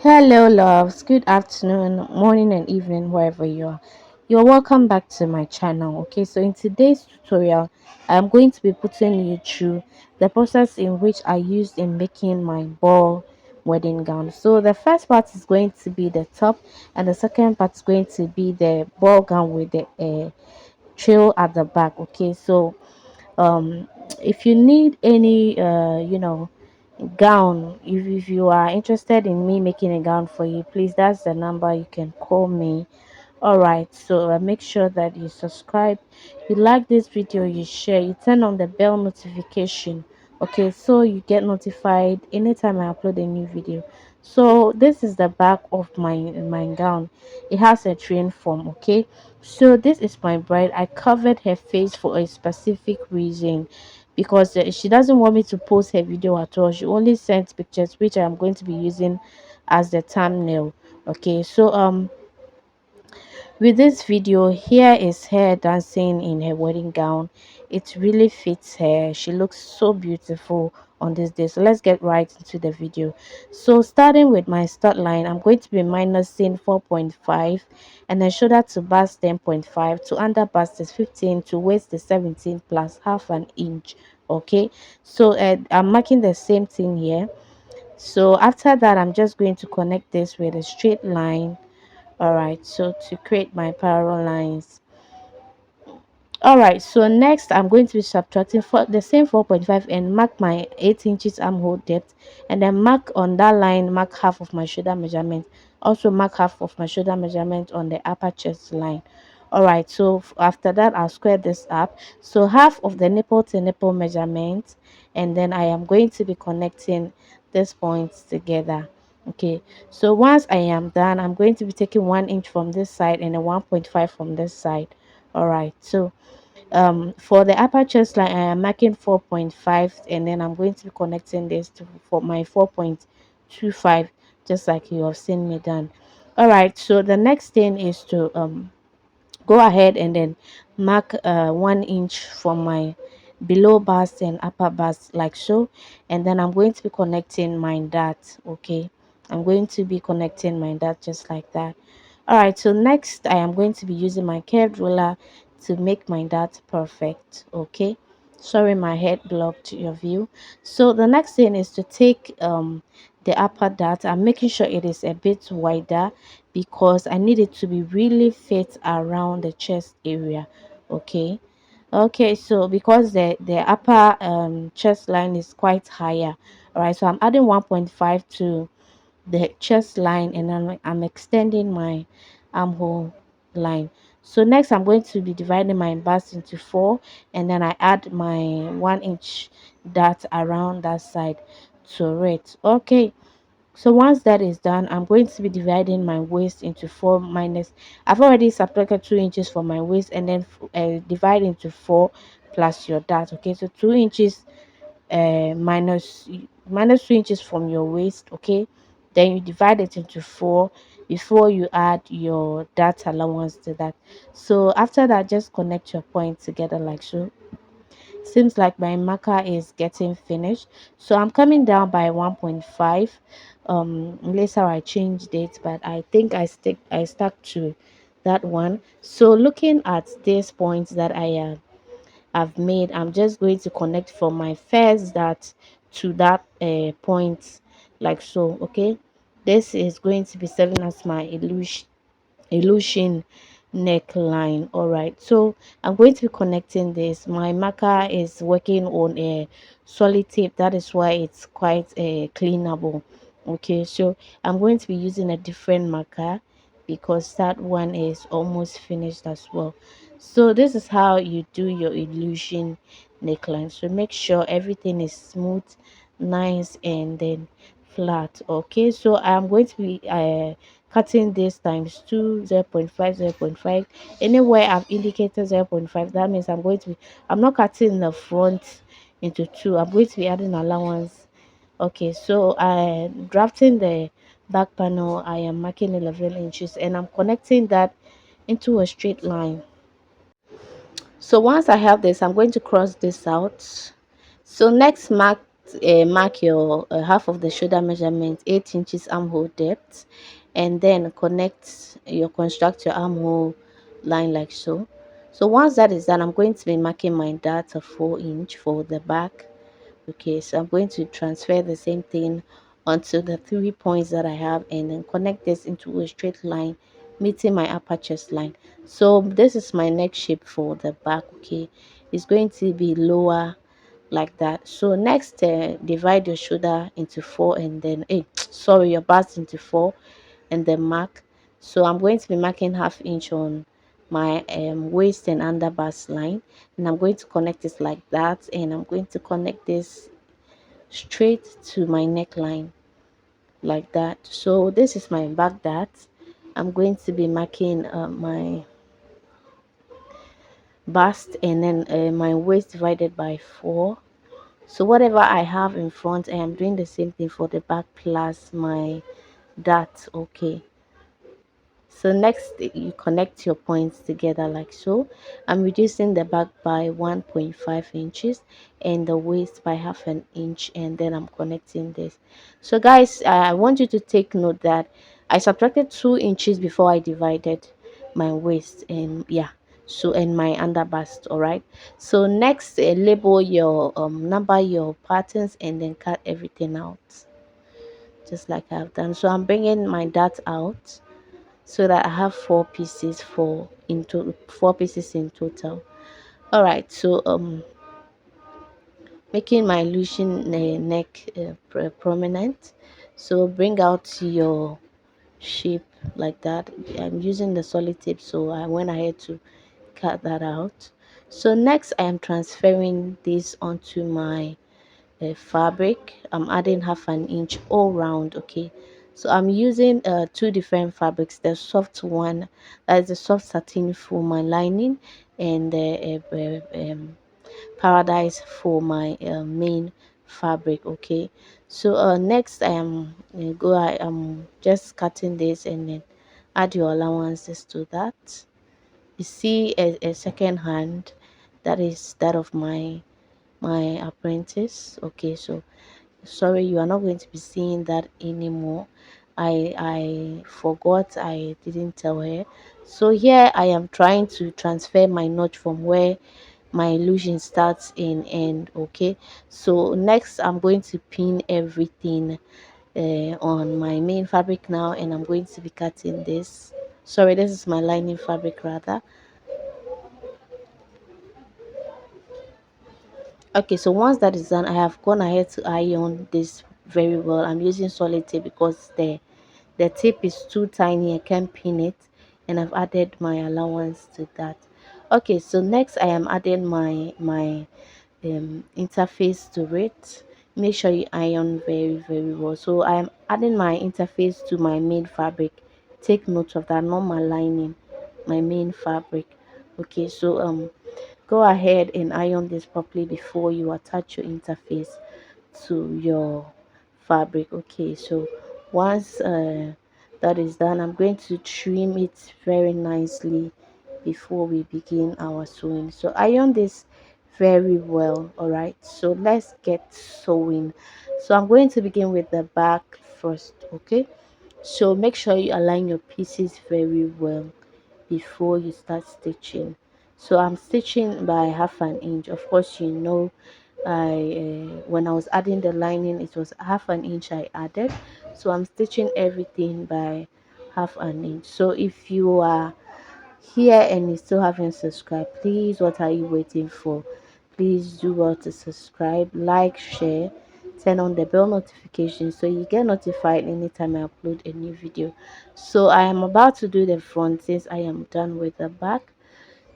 Hello, loves. Good afternoon, morning, and evening, wherever you are. You're welcome back to my channel. Okay, so in today's tutorial, I'm going to be putting you through the process in which I used in making my ball wedding gown. So the first part is going to be the top, and the second part is going to be the ball gown with the trail at the back. Okay, so um, if you need any gown, if you are interested in me making a gown for you, please, that's the number you can call me. All right, so make sure that you subscribe, you like this video, you share, you turn on the bell notification, okay, so you get notified anytime I upload a new video. So this is the back of my gown. It has a train form. Okay, so this is my bride. I covered her face for a specific reason, because she doesn't want me to post her video at all. She only sent pictures which I'm going to be using as the thumbnail. Okay, so with this video, here is her dancing in her wedding gown. It really fits her. She looks so beautiful on this day. So let's get right into the video. So starting with my start line, I'm going to be minusing 4.5, and then shoulder to bust 10.5, to under bust is 15, to waist is 17 plus half an inch. Okay, so I'm marking the same thing here. So after that, I'm just going to connect this with a straight line. All right, so to create my parallel lines. All right, so next I'm going to be subtracting for the same 4.5 and mark my 8 inches armhole depth, and then mark on that line, mark half of my shoulder measurement, also mark half of my shoulder measurement on the upper chest line. All right, so after that I'll square this up, so half of the nipple to nipple measurement, and then I am going to be connecting these points together. Okay, so once I am done, I'm going to be taking 1 inch from this side and a 1.5 from this side. All right, so for the upper chest line, I am marking 4.5, and then I'm going to be connecting this to for my 4.25, just like you have seen me done. All right, so the next thing is to go ahead and then mark 1 inch from my below bust and upper bust, like so, and then I'm going to be connecting my dart. Okay, I'm going to be connecting my dart just like that. All right, so next I am going to be using my curved ruler to make my dart perfect. Okay, sorry, my head blocked your view. So the next thing is to take the upper dart. I'm making sure it is a bit wider because I need it to be really fit around the chest area. Okay, so because the upper chest line is quite higher. All right, so I'm adding 1.5 to the chest line, and then I'm extending my armhole line. So next I'm going to be dividing my bust into four, and then I add my 1 inch dart around that side to it. Okay, so once that is done, I'm going to be dividing my waist into four minus. I've already subtracted 2 inches from my waist, and then divide into four plus your dart. Okay, so 2 inches minus 2 inches from your waist. Okay, then you divide it into four before you add your dart allowance to that. So after that, just connect your points together like so. Seems like my marker is getting finished, so I'm coming down by 1.5. Later I changed it, but I think I stuck to that one. So looking at these points that I've made, I'm just going to connect from my first dart to that point, like so. Okay, this is going to be serving as my illusion neckline. All right, so I'm going to be connecting this. My marker is working on a solid tape, that is why it's quite cleanable. Okay, so I'm going to be using a different marker because that one is almost finished as well. So this is how you do your illusion neckline. So make sure everything is smooth, nice, and then flat. Okay, so I'm going to be cutting this times 2, 0.5, 0.5. Anywhere I've indicated 0.5, that means I'm not cutting the front into two. I'm going to be adding allowance. Okay, so I drafting the back panel. I am marking 11 inches, and I'm connecting that into a straight line. So once I have this, I'm going to cross this out. So next, mark mark your half of the shoulder measurement, 8 inches armhole depth, and then construct your armhole line like so. So once that is done, I'm going to be marking my dart of 4 inch for the back. Okay, so I'm going to transfer the same thing onto the 3 points that I have, and then connect this into a straight line meeting my upper chest line. So this is my neck shape for the back. Okay, it's going to be lower like that. So next, divide your shoulder into four, and then sorry, your bust into four, and then mark. So I'm going to be marking half inch on my waist and under bust line, and I'm going to connect it like that, and I'm going to connect this straight to my neckline like that. So this is my back dart. I'm going to be marking my bust, and then my waist divided by 4. So whatever I have in front, I am doing the same thing for the back plus my dart. Okay, so next you connect your points together like so. I'm reducing the back by 1.5 inches and the waist by half an inch, and then I'm connecting this. So guys, I want you to take note that I subtracted 2 inches before I divided my waist, and yeah, so and my under bust. All right, so next, label your number your patterns, and then cut everything out just like I've done. So I'm bringing my dart out so that I have 4 pieces, 4 pieces in total. All right, so making my illusion neck prominent. So bring out your shape like that. I'm using the solid tape, so I went ahead to cut that out. So next, I am transferring this onto my fabric. I'm adding half an inch all round. Okay, so I'm using two different fabrics, the soft one, that is the soft satin for my lining, and the paradise for my main fabric. Okay, so next I am I am just cutting this, and then add your allowances to that. You see a second hand, that is that of my apprentice. Okay, so sorry, you are not going to be seeing that anymore. I forgot, I didn't tell her. So here I am trying to transfer my notch from where my illusion starts in end. Okay, so next I'm going to pin everything on my main fabric now, and I'm going to be cutting this. Sorry, this is my lining fabric rather. Okay, so once that is done, I have gone ahead to iron this very well. I'm using solid tape because the tape is too tiny, I can't pin it, and I've added my allowance to that. Okay, so next I am adding my interface to it. Make sure you iron very well. So I am adding my interface to my main fabric. Take note of that, not my lining, my main fabric. Okay, so go ahead and iron this properly before you attach your interface to your fabric. Okay, so once that is done, I'm going to trim it very nicely before we begin our sewing. So iron this very well. All right, so let's get sewing. So I'm going to begin with the back first. Okay, so make sure you align your pieces very well before you start stitching. So I'm stitching by half an inch. Of course, you know, I when I was adding the lining, it was half an inch I added. So I'm stitching everything by half an inch. So if you are here and you still haven't subscribed, please, what are you waiting for? Please do well to subscribe, like, share, turn on the bell notification so you get notified anytime I upload a new video. So I am about to do the front since I am done with the back.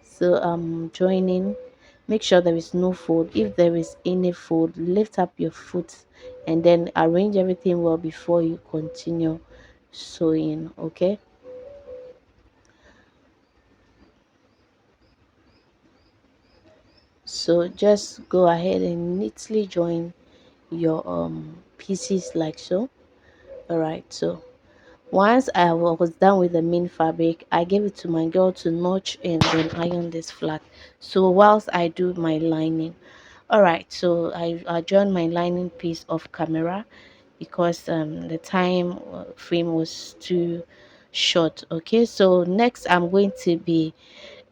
So I'm joining. Make sure there is no fold. If there is any fold, lift up your foot and then arrange everything well before you continue sewing. Okay, so just go ahead and neatly join your pieces like so. All right, so once I was done with the main fabric, I gave it to my girl to notch and then iron this flat. So whilst I do my lining, All right, so I joined my lining piece off camera because the time frame was too short. Okay, so next I'm going to be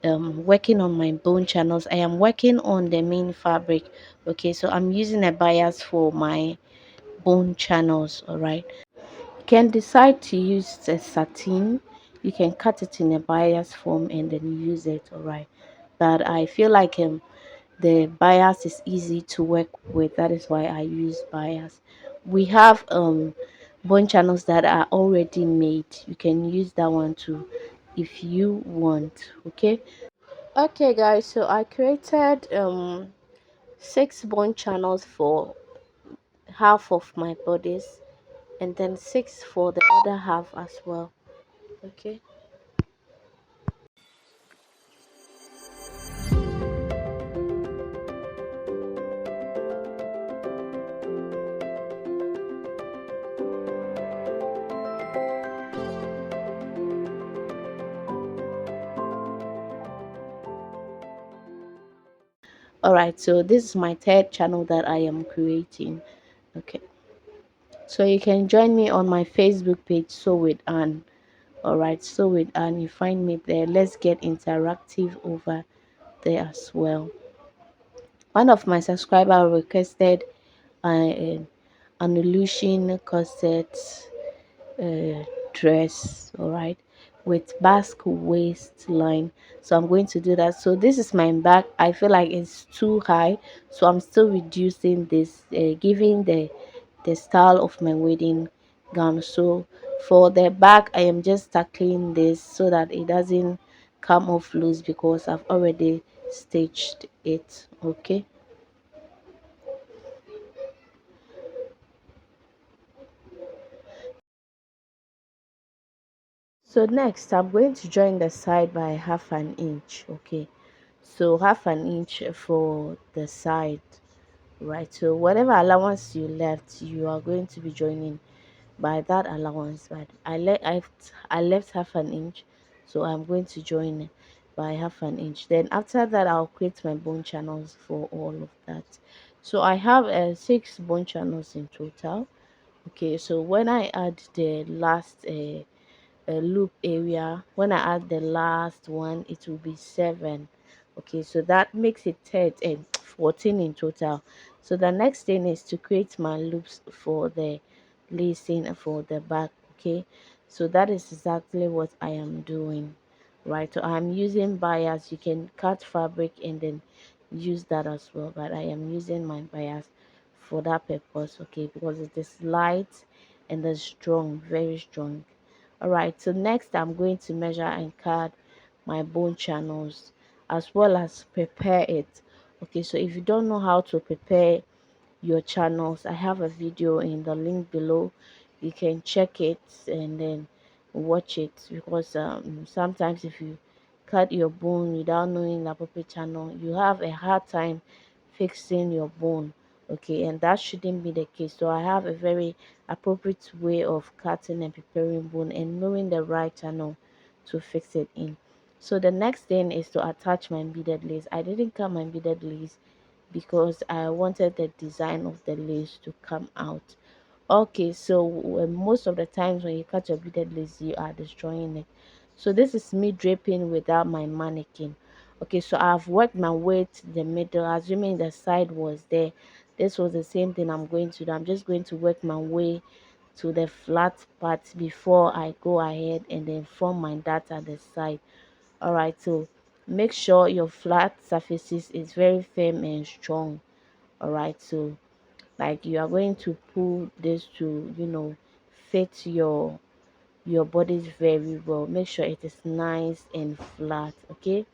working on my bone channels. I am working on the main fabric. Okay, so I'm using a bias for my bone channels. All right, you can decide to use a satin. You can cut it in a bias form and then use it. All right, but I feel like the bias is easy to work with. That is why I use bias. We have bone channels that are already made. You can use that one too if you want. Okay guys, so I created 6 bone channels for half of my bodies and then 6 for the other half as well. Okay. All right, so this is my third channel that I am creating. Okay, so you can join me on my Facebook page, Sew with Anne. All right, Sew with Anne, you find me there. Let's get interactive over there as well. One of my subscriber requested an illusion corset uh, dress, all right, with basque waistline. So I'm going to do that. So this is my back. I feel like it's too high, so I'm still reducing this, giving the style of my wedding gown. So for the back, I am just tackling this so that it doesn't come off loose because I've already stitched it. Okay. So next I'm going to join the side by half an inch. Okay, so half an inch for the side, right? So whatever allowance you left, you are going to be joining by that allowance. But I left half an inch, so I'm going to join by half an inch. Then after that I'll create my bone channels for all of that. So I have 6 bone channels in total. Okay, so when I add the last loop area, when I add the last one, it will be 7. Okay, so that makes it 10 and 14 in total. So the next thing is to create my loops for the lacing for the back. Okay, so that is exactly what I am doing, right? So I'm using bias. You can cut fabric and then use that as well, but I am using my bias for that purpose. Okay, because it is light and it's strong, very strong. All right, so next I'm going to measure and cut my bone channels as well as prepare it. Okay, so if you don't know how to prepare your channels, I have a video in the link below. You can check it and then watch it, because sometimes if you cut your bone without knowing the appropriate channel, you have a hard time fixing your bone. Okay, and that shouldn't be the case. So I have a very appropriate way of cutting and preparing bone and knowing the right channel to fix it in. So the next thing is to attach my beaded lace. I didn't cut my beaded lace because I wanted the design of the lace to come out. Okay, so most of the times when you cut your beaded lace, you are destroying it. So this is me draping without my mannequin. Okay, so I've worked my way to the middle, assuming the side was there. This was the same thing I'm going to do. I'm just going to work my way to the flat part before I go ahead and then form my dart at the side. All right, so make sure your flat surfaces is very firm and strong. All right, so like you are going to pull this to fit your bodies very well. Make sure it is nice and flat. Okay,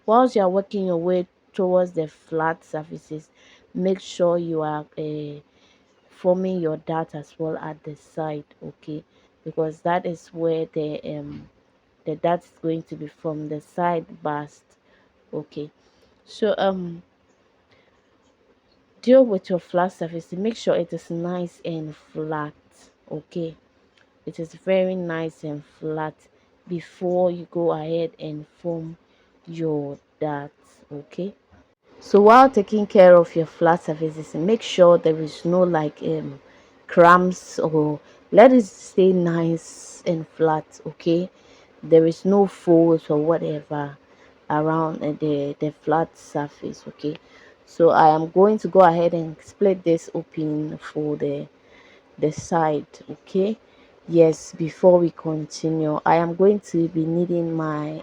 whilst you are working your way towards the flat surfaces, make sure you are forming your dart as well at the side. Okay, because that is where the dart is going to be from the side bust. Okay, so deal with your flat surface. Make sure it is nice and flat. Okay, it is very nice and flat before you go ahead and form your dart. Okay, So while taking care of your flat surfaces, make sure there is no like cramps, or let it stay nice and flat. Okay, there is no folds or whatever around the flat surface. Okay, so I am going to go ahead and split this open for the side. Okay, yes, before we continue, I am going to be needing my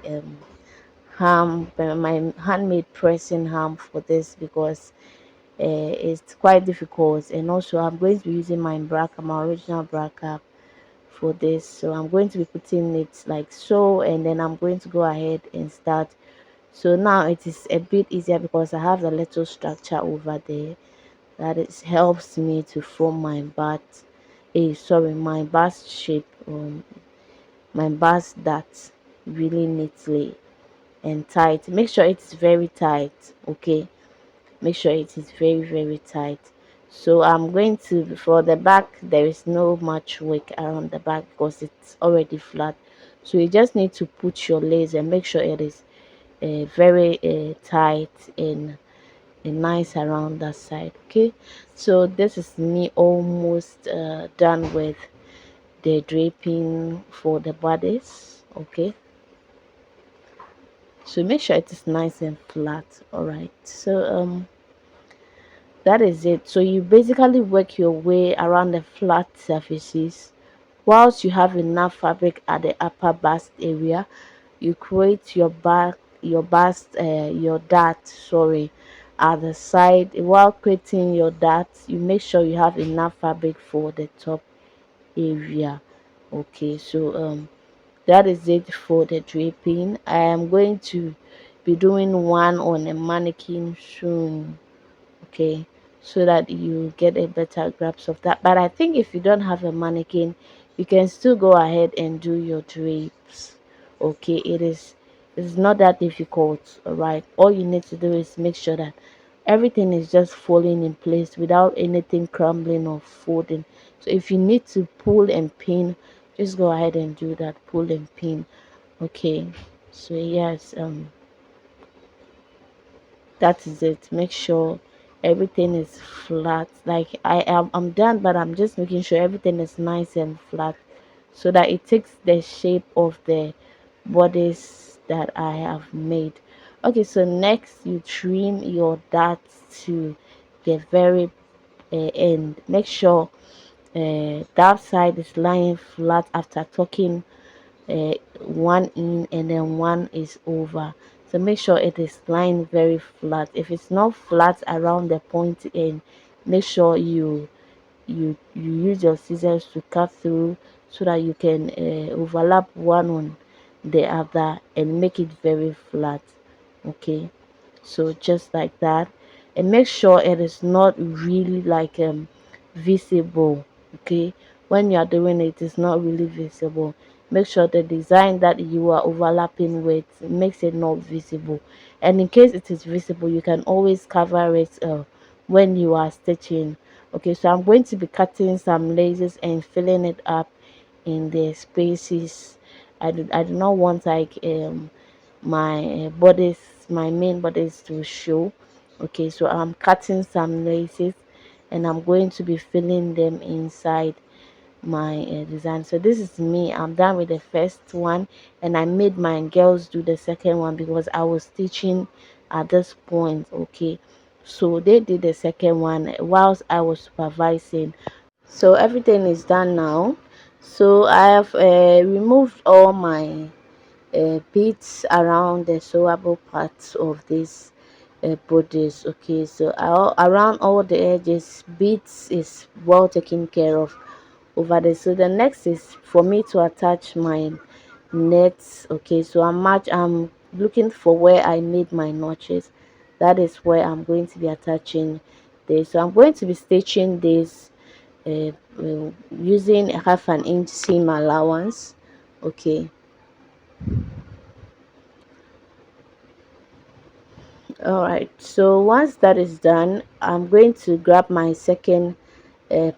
my handmade pressing ham for this, because it's quite difficult. And also I'm going to be using my original bracup for this. So I'm going to be putting it like so, and then I'm going to go ahead and start. So now it is a bit easier because I have a little structure over there that is helps me to form my my bust shape, my bust that really neatly and tight. Make sure it's very tight. Okay, make sure it is very tight. So I'm going to, for the back, there is no much work around the back because it's already flat. So you just need to put your lace and make sure it is very tight and nice around that side. Okay, so this is me almost done with the draping for the bodice. Okay, so make sure it is nice and flat. All right, so that is it. So you basically work your way around the flat surfaces. Whilst you have enough fabric at the upper bust area, you create your bust, your dart, sorry, at the side. While creating your dart, you make sure you have enough fabric for the top area. Okay, so that is it for the draping. I am going to be doing one on a mannequin soon. Okay, so that you get a better grasp of that. But I think if you don't have a mannequin, you can still go ahead and do your drapes. Okay, it's not that difficult. All right, all you need to do is make sure that everything is just falling in place without anything crumbling or folding. So if you need to pull and pin, just go ahead and do that, pull and pin. Okay, so yes, that is it. Make sure everything is flat. Like I'm done, but I'm just making sure everything is nice and flat so that it takes the shape of the bodice that I have made. Okay, so next you trim your dart to the very end. Make sure that side is lying flat after tucking one in and then one is over. So make sure it is lying very flat. If it's not flat around the point end, make sure you use your scissors to cut through so that you can overlap one on the other and make it very flat. Okay, so just like that, and make sure it is not really like visible. Okay, when you are doing it, it's not really visible. Make sure the design that you are overlapping with makes it not visible, and in case it is visible, you can always cover it when you are stitching. Okay, so I'm going to be cutting some laces and filling it up in the spaces. I do not want like my main bodice to show. Okay, so I'm cutting some laces and I'm going to be filling them inside my design. So this is me, I'm done with the first one, and I made my girls do the second one because I was teaching at this point. Okay, so they did the second one whilst I was supervising. So everything is done now. So I have removed all my beads around the sewable parts of this bodice. Okay, so around all the edges, beads is well taken care of over there. So the next is for me to attach my nets. Okay, so I'm looking for where I made my notches. That is where I'm going to be attaching this. So I'm going to be stitching this using a half an inch seam allowance. Okay, all right, so once that is done, I'm going to grab my second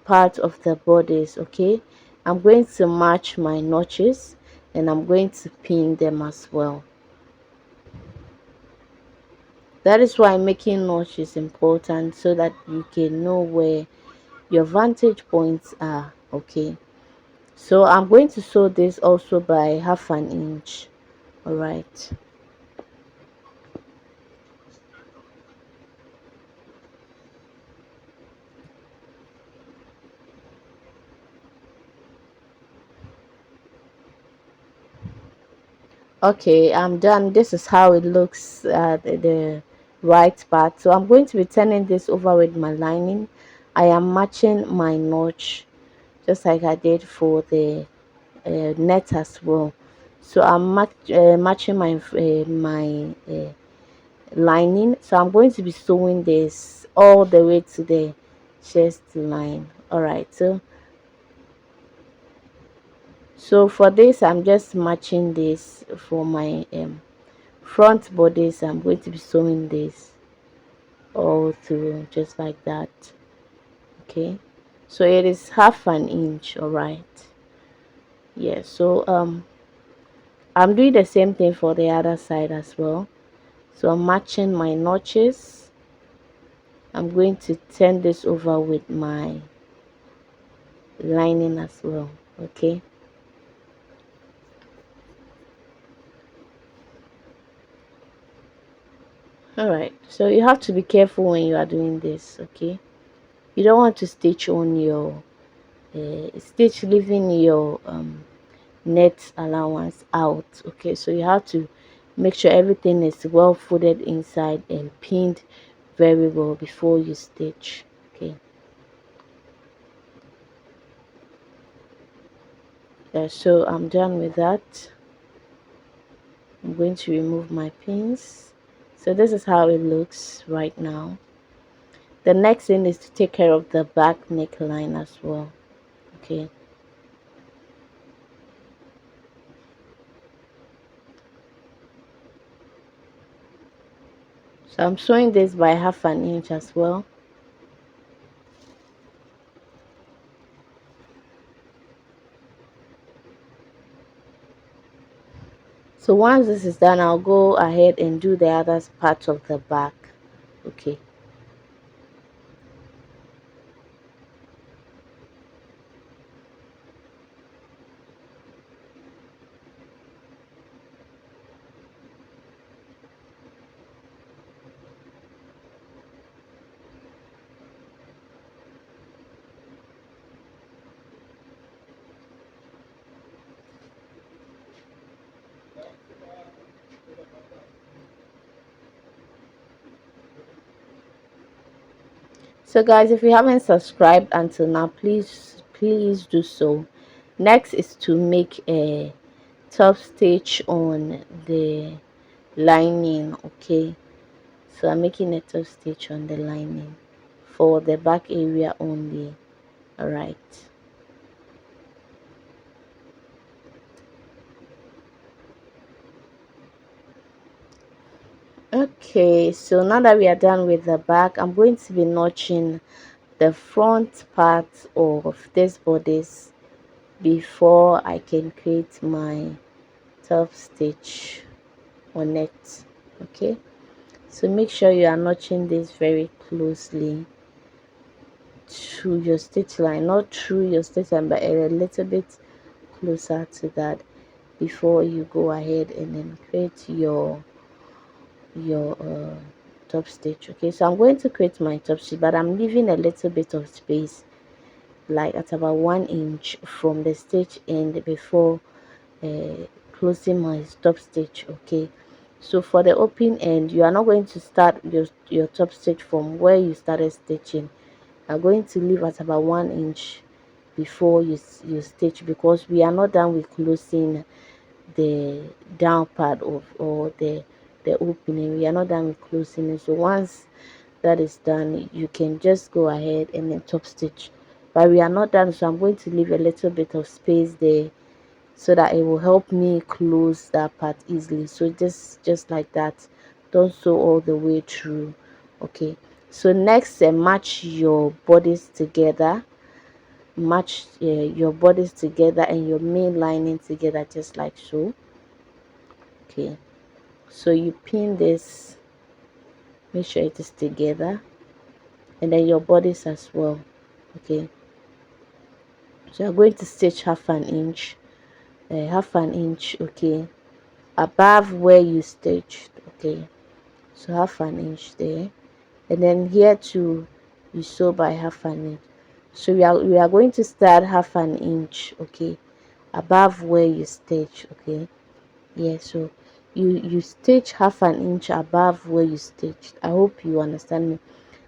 part of the bodice. Okay, I'm going to match my notches and I'm going to pin them as well. That is why making notch is important, so that you can know where your vantage points are. Okay, so I'm going to sew this also by half an inch. All right. Okay, I'm done. This is how it looks at the right part. So I'm going to be turning this over with my lining. I am matching my notch just like I did for the net as well. So I'm matching my lining. So I'm going to be sewing this all the way to the chest line. All right. So for this, I'm just matching this for my front bodice. I'm going to be sewing this all through just like that. Okay, so it is half an inch. All right. Yeah, so I'm doing the same thing for the other side as well. So I'm matching my notches. I'm going to turn this over with my lining as well. Okay. All right, so you have to be careful when you are doing this. Okay, you don't want to stitch on your stitch leaving your net allowance out. Okay, so you have to make sure everything is well folded inside and pinned very well before you stitch. Okay, yeah, so I'm done with that. I'm going to remove my pins. So this is how it looks right now. The next thing is to take care of the back neckline as well. Okay, so I'm sewing this by half an inch as well. So once this is done, I'll go ahead and do the other part of the back. Okay. So guys, if you haven't subscribed until now, please do so. Next is to make a top stitch on the lining. Okay, so I'm making a top stitch on the lining for the back area only. All right. Okay, so now that we are done with the back, I'm going to be notching the front part of this bodice before I can create my top stitch on it. Okay, so make sure you are notching this very closely to your stitch line, not through your stitch line, but a little bit closer to that before you go ahead and then create your top stitch. Okay, so I'm going to create my top stitch, but I'm leaving a little bit of space, like at about 1 inch from the stitch end before closing my top stitch. Okay, so for the open end, you are not going to start your top stitch from where you started stitching. You're going to leave at about 1 inch before you stitch, because we are not done with closing the down part of, or the opening. We are not done with closing it. So once that is done, you can just go ahead and then top stitch, but we are not done, so I'm going to leave a little bit of space there so that it will help me close that part easily. So just like that, don't sew all the way through. Okay, so next, match your bodies together. Match your bodies together and your main lining together, just like so. Okay, so you pin this Make sure it is together, and then your bodice as well. Okay, so you're going to stitch half an inch, okay, above where you stitched. Okay, so half an inch there, and then here too you sew by half an inch. So we are going to start half an inch, okay, above where you stitch. Okay, yeah, so you stitch half an inch above where you stitched. I hope you understand me.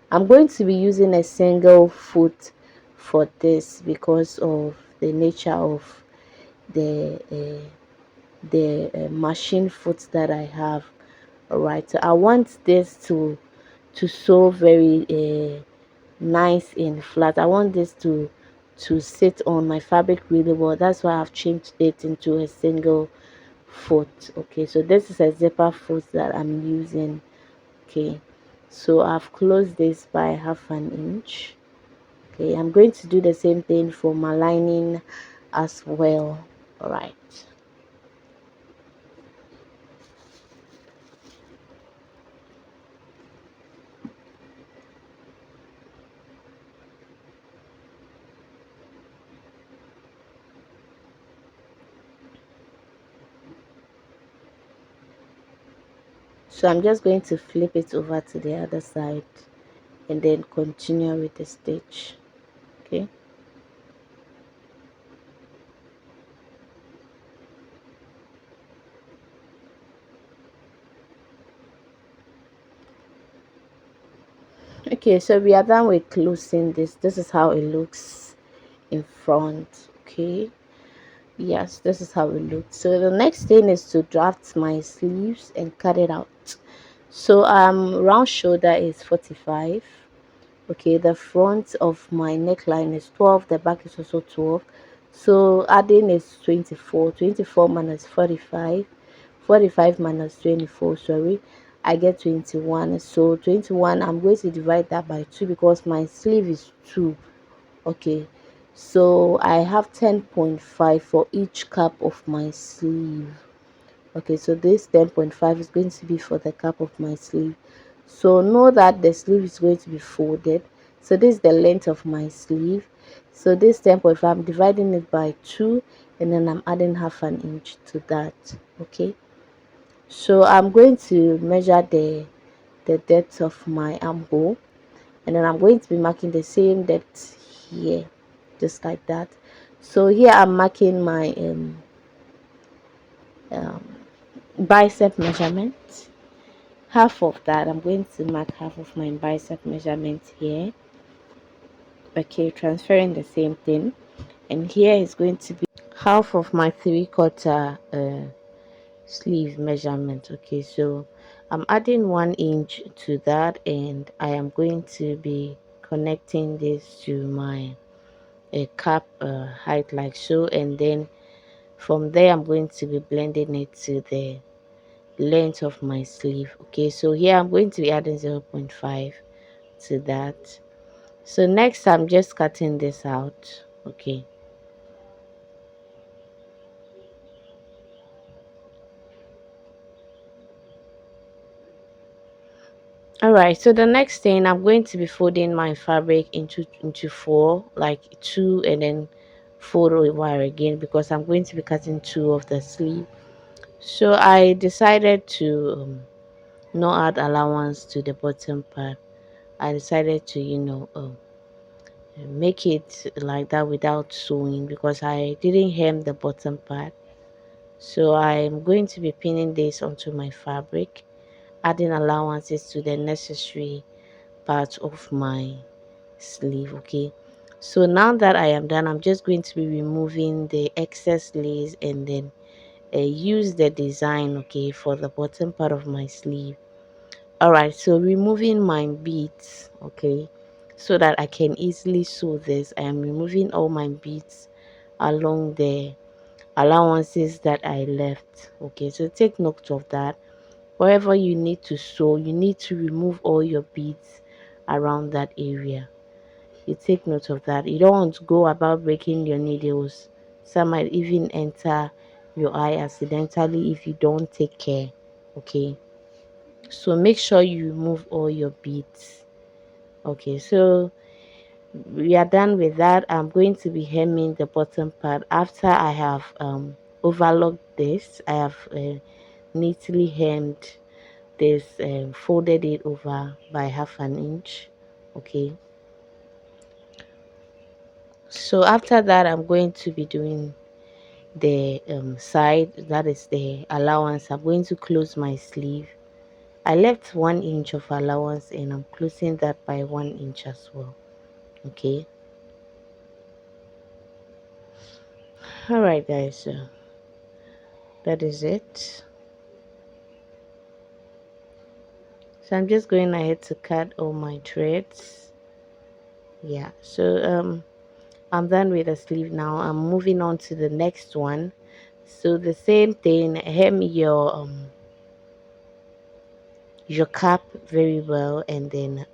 I'm going to be using a single foot for this because of the nature of the machine foot that I have. All right, so I want this to sew very nice and flat. I want this to sit on my fabric really well. That's why I've changed it into a single foot. Okay, so this is a zipper foot that I'm using. Okay, so I've closed this by half an inch. Okay, I'm going to do the same thing for my lining as well. All right, so I'm just going to flip it over to the other side and then continue with the stitch. Okay, okay, so we are done with closing this. This is how it looks in front. Okay, yes, this is how it looks. So the next thing is to draft my sleeves and cut it out. So round shoulder is 45. Okay, the front of my neckline is 12, the back is also 12. So adding is 24. 24 minus 45, 45 minus 24, sorry, I get 21. So 21, I'm going to divide that by 2 because my sleeve is 2. Okay, so I have 10.5 for each cap of my sleeve. Okay, so this 10.5 is going to be for the cap of my sleeve. So know that the sleeve is going to be folded. So this is the length of my sleeve. So this 10.5, I'm dividing it by 2, and then I'm adding half an inch to that. Okay, so I'm going to measure the depth of my armhole, and then I'm going to be marking the same depth here, just like that. So here I'm marking my um, bicep measurement. Half of that, I'm going to mark half of my bicep measurement here. Okay, transferring the same thing, and here is going to be half of my 3/4 sleeve measurement. Okay, so I'm adding 1 inch to that, and I am going to be connecting this to my cap height like so, and then from there I'm going to be blending it to the length of my sleeve. Okay, so here I'm going to be adding 0.5 to that. So next I'm just cutting this out. Okay, all right, so the next thing, I'm going to be folding my fabric into four, like two, and then fold over again because I'm going to be cutting two of the sleeve. So I decided to not add allowance to the bottom part. I decided to make it like that without sewing because I didn't hem the bottom part. So I'm going to be pinning this onto my fabric, adding allowances to the necessary part of my sleeve. Okay, so now that I am done, I'm just going to be removing the excess lace and then use the design, okay, for the bottom part of my sleeve. All right, so removing my beads, okay, so that I can easily sew this. I am removing all my beads along the allowances that I left. Okay, so take note of that. Wherever you need to sew, you need to remove all your beads around that area. You take note of that. You don't want to go about breaking your needles. Some might even enter your eye accidentally if you don't take care. Okay, So make sure you remove all your beads. Okay, so we are done with that. I'm going to be hemming the bottom part after I have overlocked this. I have neatly hemmed this, folded it over by 1/2 inch. Okay, so after that I'm going to be doing the side, that is the allowance. I'm going to close my sleeve. I left 1 inch of allowance and I'm closing that by 1 inch as well. Okay, all right guys, so that is it. So I'm just going ahead to cut all my threads. Yeah, so I'm done with the sleeve now. I'm moving on to the next one. So the same thing, hem your cap very well, and then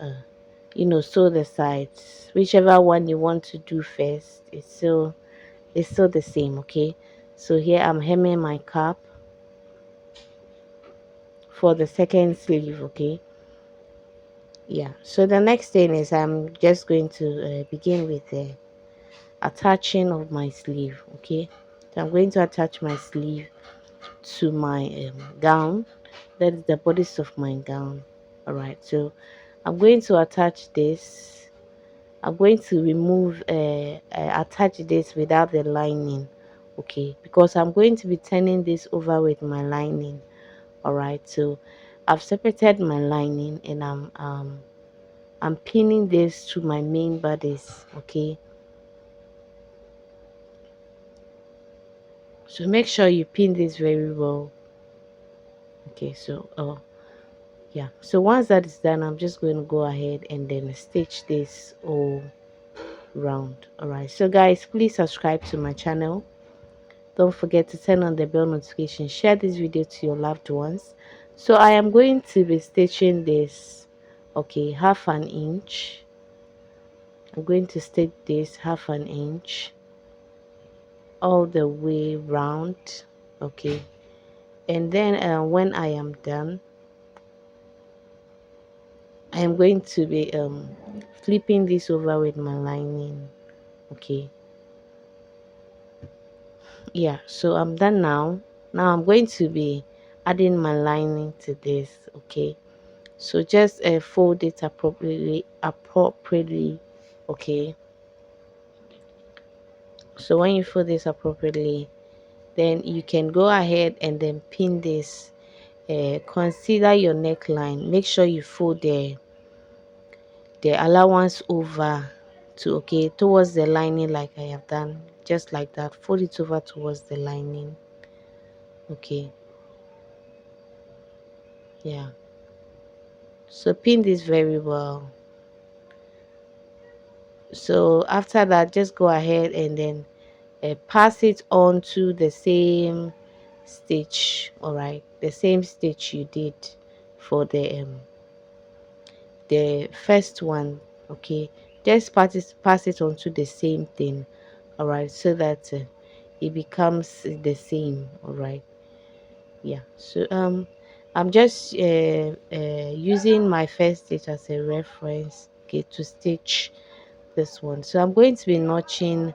sew the sides. Whichever one you want to do first, it's still the same. Okay, so here I'm hemming my cap for the second sleeve. Okay, yeah, so the next thing is I'm just going to begin with the attaching of my sleeve. Okay, so I'm going to attach my sleeve to my gown. That is the bodice of my gown. All right, so I'm going to attach this. I'm going to remove attach this without the lining. Okay, because I'm going to be turning this over with my lining. All right, so I've separated my lining and I'm pinning this to my main bodice. Okay, so make sure you pin this very well. Okay, so yeah, so once that is done, I'm just going to go ahead and then stitch this all round. All right, so guys, please subscribe to my channel. Don't forget to turn on the bell notification. Share this video to your loved ones. So I am going to be stitching this, okay, 1/2 inch. I'm going to stitch this 1/2 inch all the way round. Okay, and then when I am done, I am going to be flipping this over with my lining. Okay, yeah, so I'm done now. Now I'm going to be adding my lining to this. Okay, so just fold it appropriately. Okay, so when you fold this appropriately, then you can go ahead and then pin this. Consider your neckline. Make sure you fold the allowance over to, okay, towards the lining, like I have done, just like that. Fold it over towards the lining. Okay, yeah, so pin this very well. So after that, just go ahead and then pass it on to the same stitch. All right, the same stitch you did for the first one. Okay, just pass it on to the same thing. All right, so that it becomes the same. All right, yeah, so I'm just using my first stitch as a reference, okay, to stitch this one. So I'm going to be notching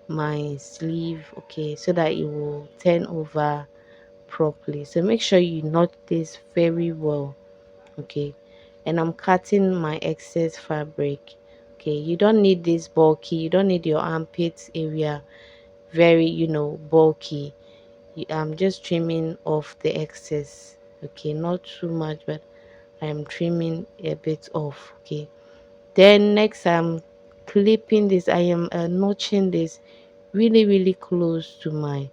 my sleeve, okay, so that it will turn over properly. So make sure you knot this very well. Okay, and I'm cutting my excess fabric. Okay, you don't need this bulky, you don't need your armpit area very bulky. I'm just trimming off the excess. Okay, not too much, but I'm trimming a bit off. Okay, then next I'm clipping this. I am notching this really close to my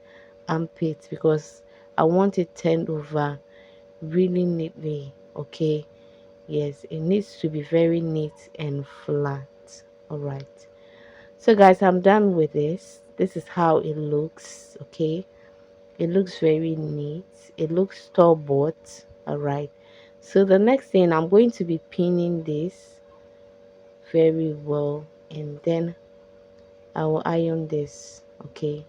armpit because I want it turned over really neatly. Okay, yes, it needs to be very neat and flat. All right, so guys, I'm done with this is how it looks. Okay, it looks very neat, it looks store bought. All right, so the next thing, I'm going to be pinning this very well, and then I will iron this. Okay,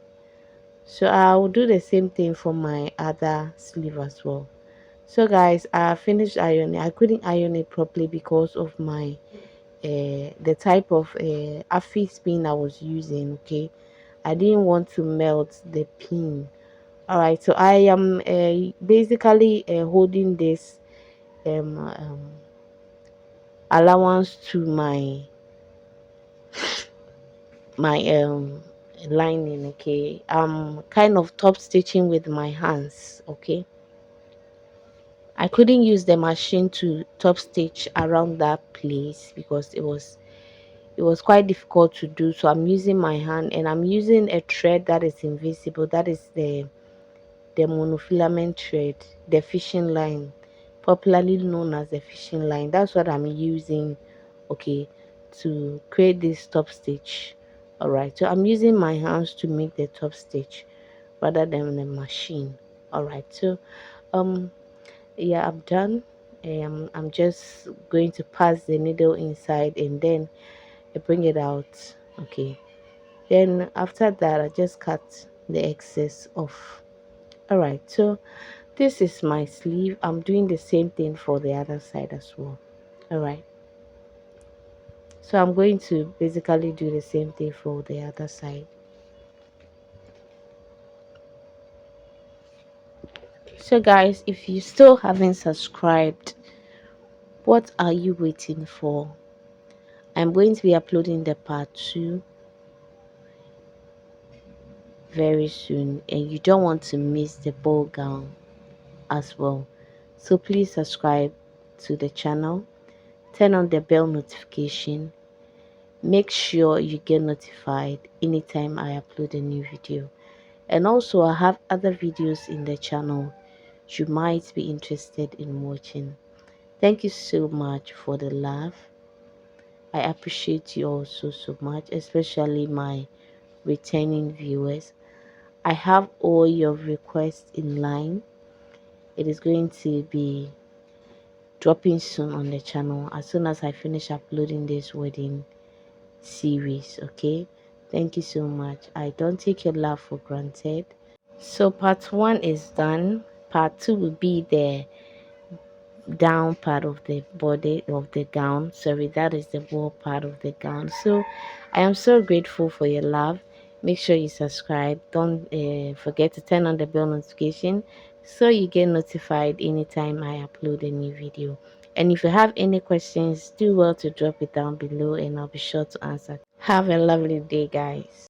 so I will do the same thing for my other sleeve as well. So guys, I finished ironing. I couldn't iron it properly because of my the type of affix pin I was using. Okay, I didn't want to melt the pin. All right, so I am basically holding this allowance to my lining. Okay, I'm kind of top stitching with my hands. Okay, I couldn't use the machine to top stitch around that place because it was quite difficult to do. So I'm using my hand, and I'm using a thread that is invisible. That is the monofilament thread, the fishing line, popularly known as the fishing line. That's what I'm using, okay, to create this top stitch. All right, so I'm using my hands to make the top stitch rather than the machine. All right, so um yeah, I'm done. I'm just going to pass the needle inside, and then I bring it out. Okay, then after that I just cut the excess off. All right, so this is my sleeve. I'm doing the same thing for the other side as well. All right, so I'm going to basically do the same thing for the other side. So guys, if you still haven't subscribed, what are you waiting for? I'm going to be uploading the part 2 very soon, and you don't want to miss the ball gown as well. So please subscribe to the channel, turn on the bell notification, make sure you get notified anytime I upload a new video. And also I have other videos in the channel you might be interested in watching. Thank you so much for the love. I appreciate you all so much, especially my returning viewers. I have all your requests in line. It is going to be dropping soon on the channel as soon as I finish uploading this wedding series. Okay, thank you so much. I don't take your love for granted. So part 1 is done. Part 2 will be the down part of the body of the gown. Sorry, that is the ball part of the gown. So I am so grateful for your love. Make sure you subscribe. Don't forget to turn on the bell notification so you get notified anytime I upload a new video. And if you have any questions, do well to drop it down below, and I'll be sure to answer. Have a lovely day, guys.